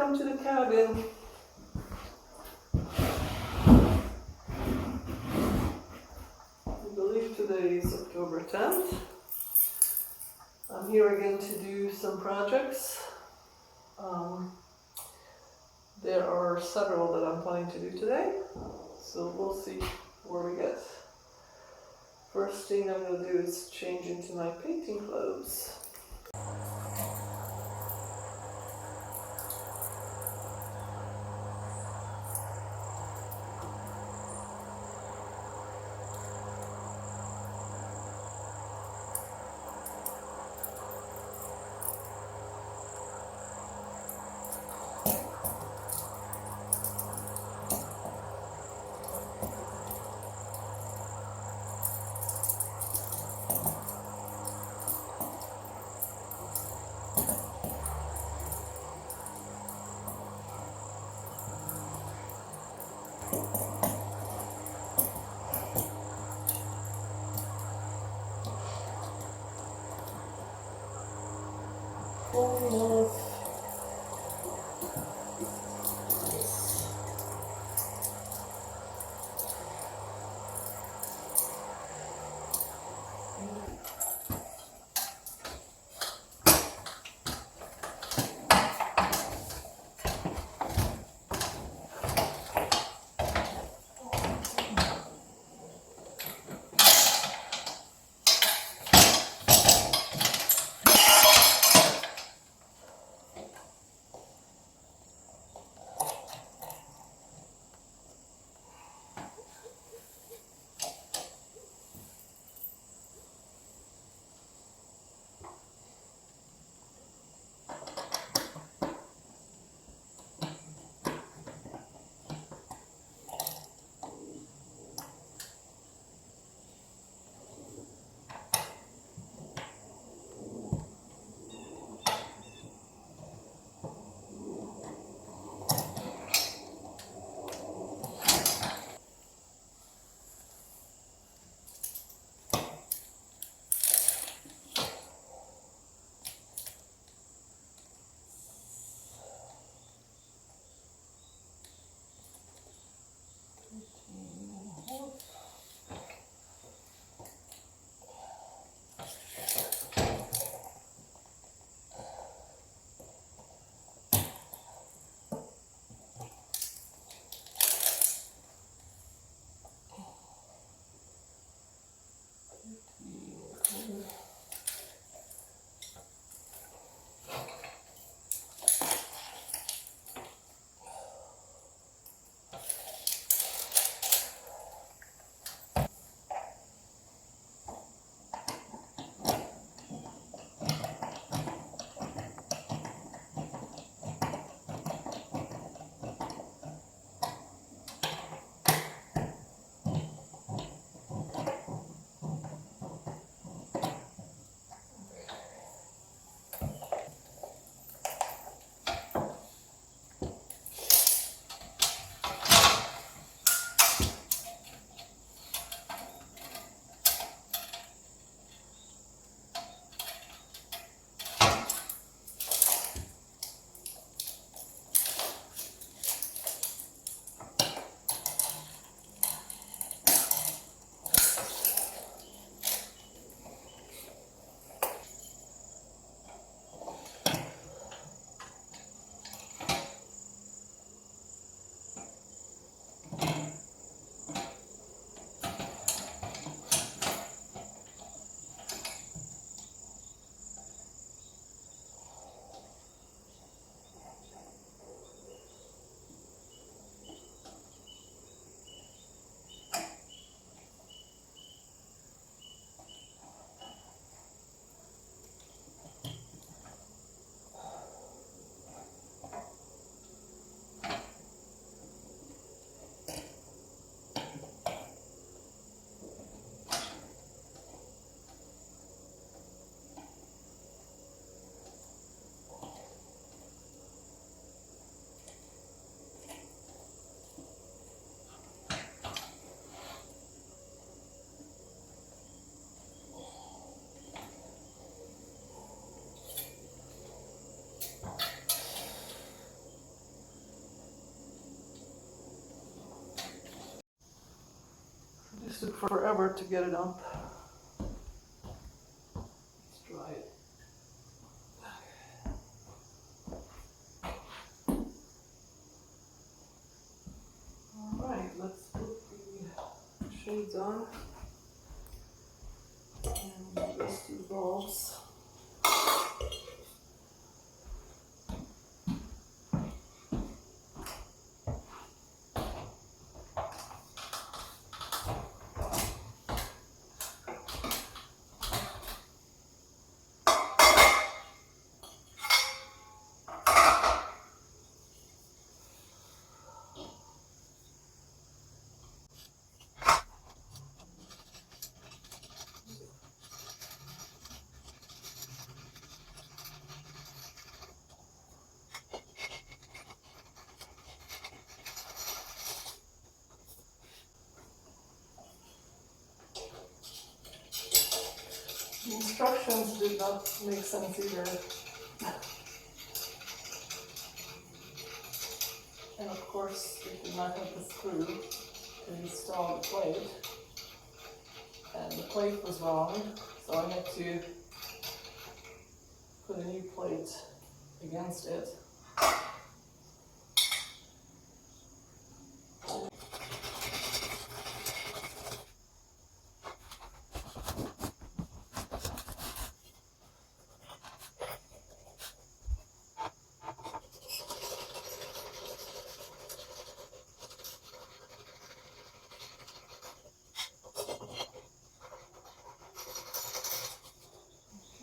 welcome to the cabin. I believe today is October 10th. I'm here again to do some projects. There are several that I'm planning to do today, so we'll see where we get. First thing I'm going to do is change into my painting clothes. This took forever to get it up. Let's try it. Alright, let's put the shades on. And just two bulbs. The instructions did not make sense either. And of course, we did not have the screw to install the plate. And the plate was wrong, so I had to put a new plate against it.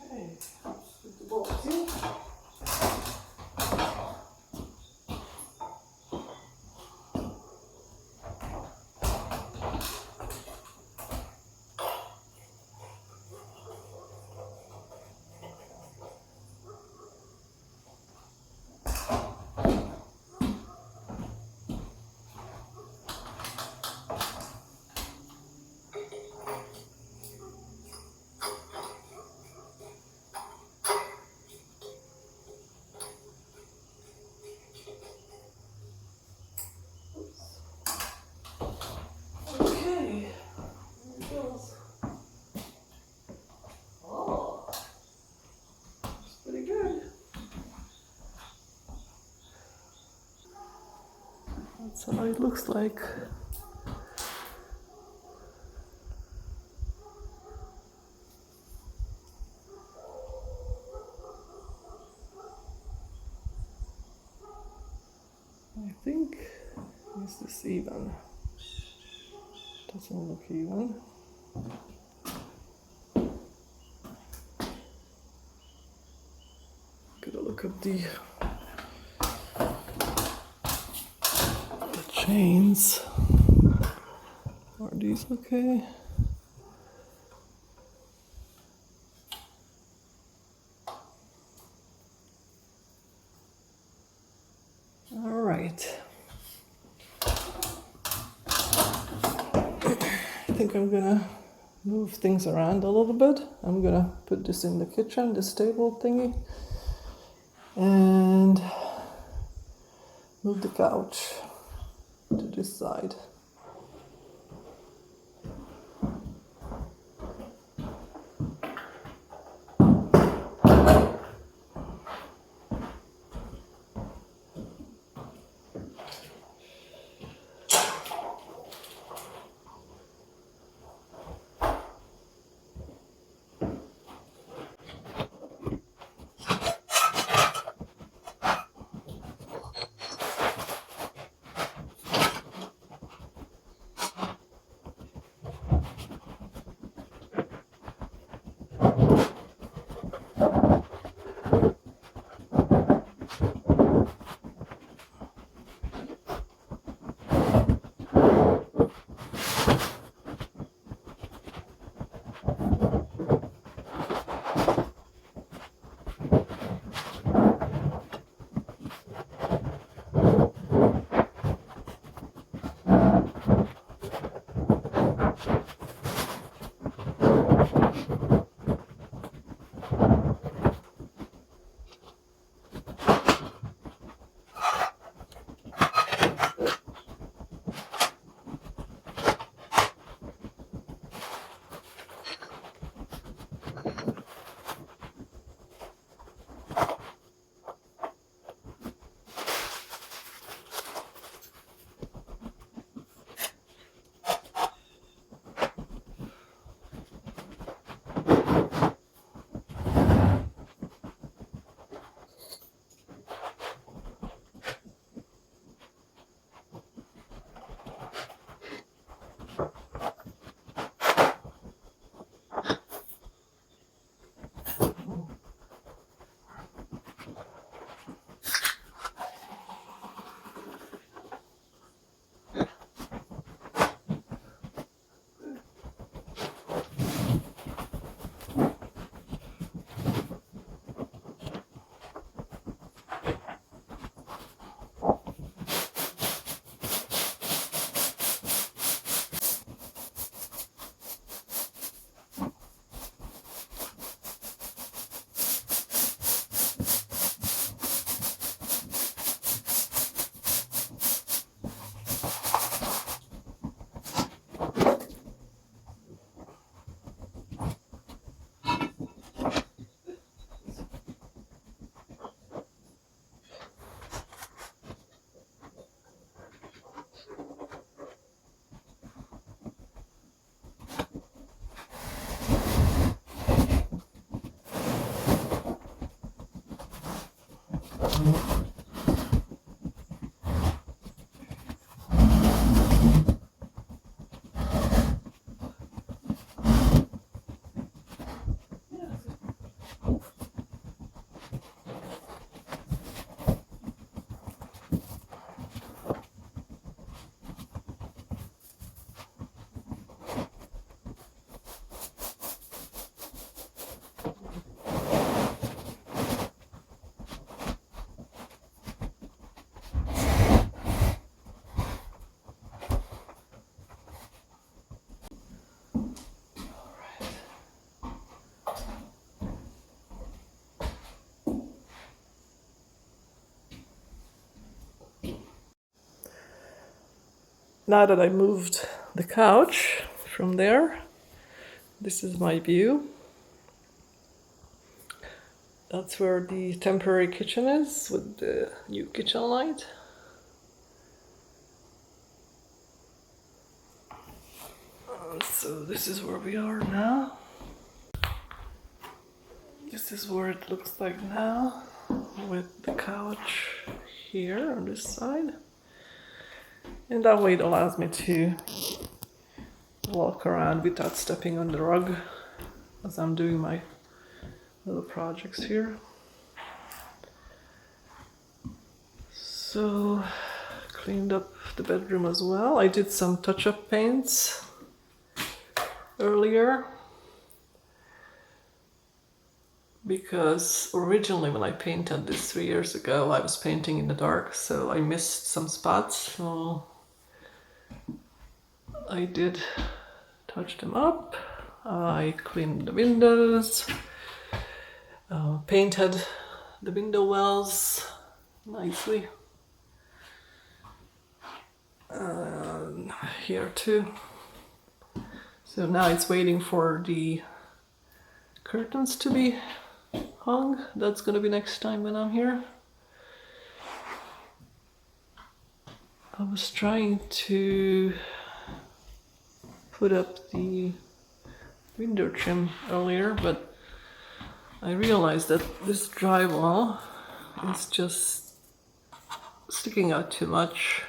Okay, put the bolts in. Okay, here it goes. Oh, it's pretty good. That's how it looks like. I think, is this even? Doesn't look even. Gotta look at the chains. Are these okay? All right. I think I'm gonna move things around a little bit. I'm gonna put this in the kitchen, this table thingy, and move the couch to this side. now that I moved the couch from there, this is my view. That's where the temporary kitchen is with the new kitchen light. So this is where we are now. This is where it looks like now, with the couch here on this side. And that way it allows me to walk around without stepping on the rug as I'm doing my little projects here. So, cleaned up the bedroom as well. I did some touch-up paints earlier, because originally when I painted this 3 years ago, I was painting in the dark, so I missed some spots. So I did touch them up. I cleaned the windows, painted the window wells nicely. Here too. So now it's waiting for the curtains to be hung. That's gonna be next time when I'm here. I was trying to put up the window trim earlier, but I realized that this drywall is just sticking out too much.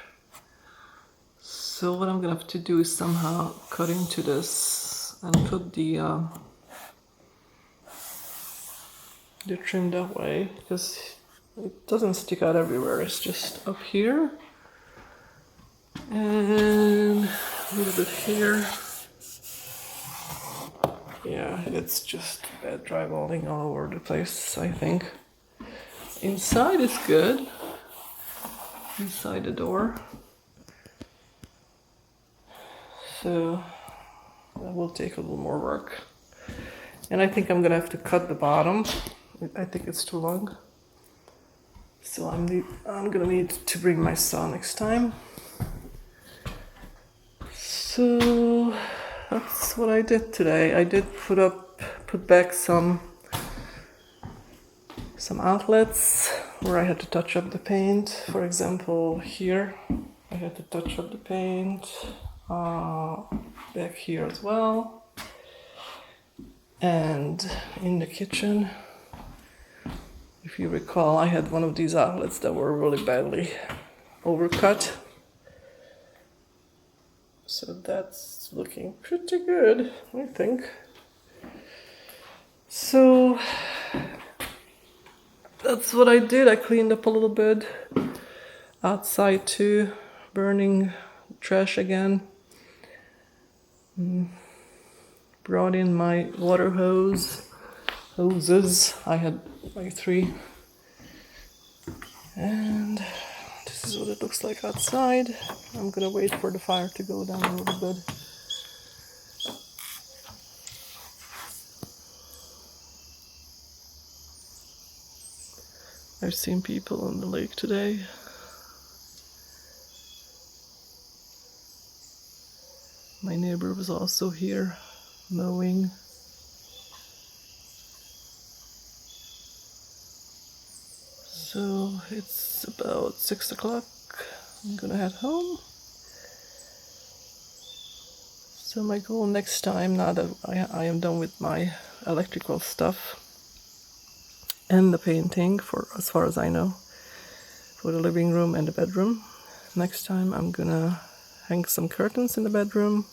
So what I'm gonna have to do is somehow cut into this and put the trim that way, because it doesn't stick out everywhere. It's just up here and a little bit here. Yeah, it's just bad drywalling all over the place, I think. Inside is good. Inside the door. So that will take a little more work. And I think I'm gonna have to cut the bottom. I think it's too long. So I'm gonna need to bring my saw next time. So that's what I did today. I did put back some outlets where I had to touch up the paint. For example, here I had to touch up the paint. Back here as well, and in the kitchen, if you recall, I had one of these outlets that were really badly overcut, so that's looking pretty good, I think. So that's what I did. I cleaned up a little bit outside too, burning trash again. Brought in my water hoses. I had like 3. And this is what it looks like outside. I'm gonna wait for the fire to go down a little bit. I've seen people on the lake today. My neighbor was also here mowing. So it's about 6 o'clock. I'm gonna head home. So my goal next time, now that I am done with my electrical stuff and the painting, for as far as I know, for the living room and the bedroom, next time I'm gonna hang some curtains in the bedroom.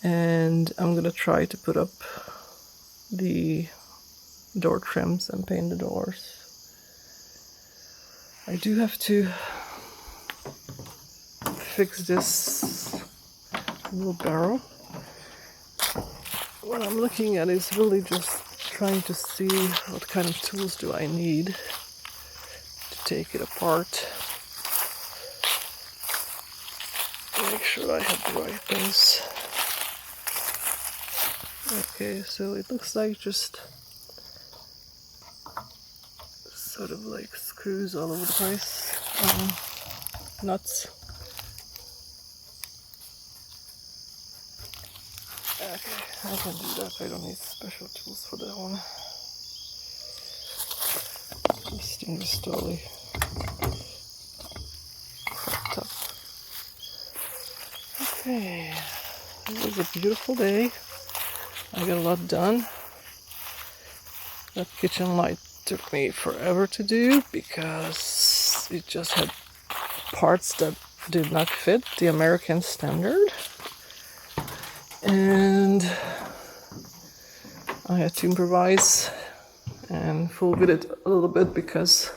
And I'm gonna try to put up the door trims and paint the doors. I do have to fix this wheelbarrow. What I'm looking at is really just trying to see what kind of tools do I need to take it apart. Make sure I have the right things. Okay, so it looks like just sort of like screws all over the place, nuts. Okay, I can do that. I don't need special tools for that one. This thing is totally fucked up. Okay, it was a beautiful day. I got a lot done. That kitchen light took me forever to do because it just had parts that did not fit the American standard. And I had to improvise and fool with it a little bit because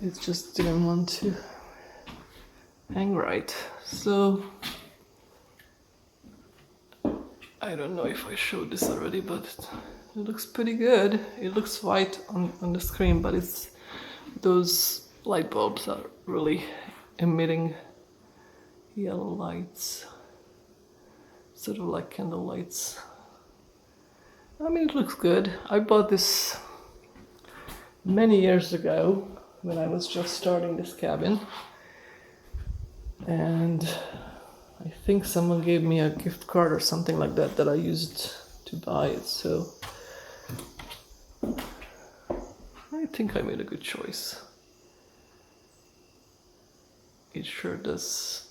it just didn't want to hang right. So I don't know if I showed this already, but it looks pretty good. It looks white on the screen, but it's those light bulbs are really emitting yellow lights, sort of like candle lights. I mean, it looks good. I bought this many years ago when I was just starting this cabin, and I think someone gave me a gift card or something like that that I used to buy it, so I think I made a good choice. It sure does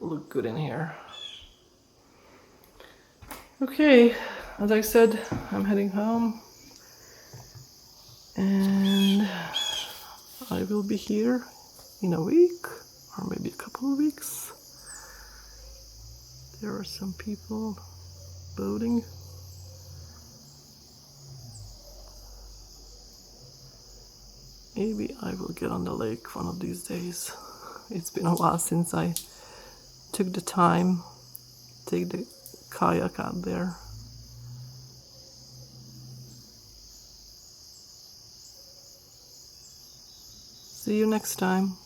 look good in here. Okay, as I said, I'm heading home, and I will be here in a week or maybe a couple of weeks. There are some people boating. Maybe I will get on the lake one of these days. It's been a while since I took the time to take the kayak out there. See you next time.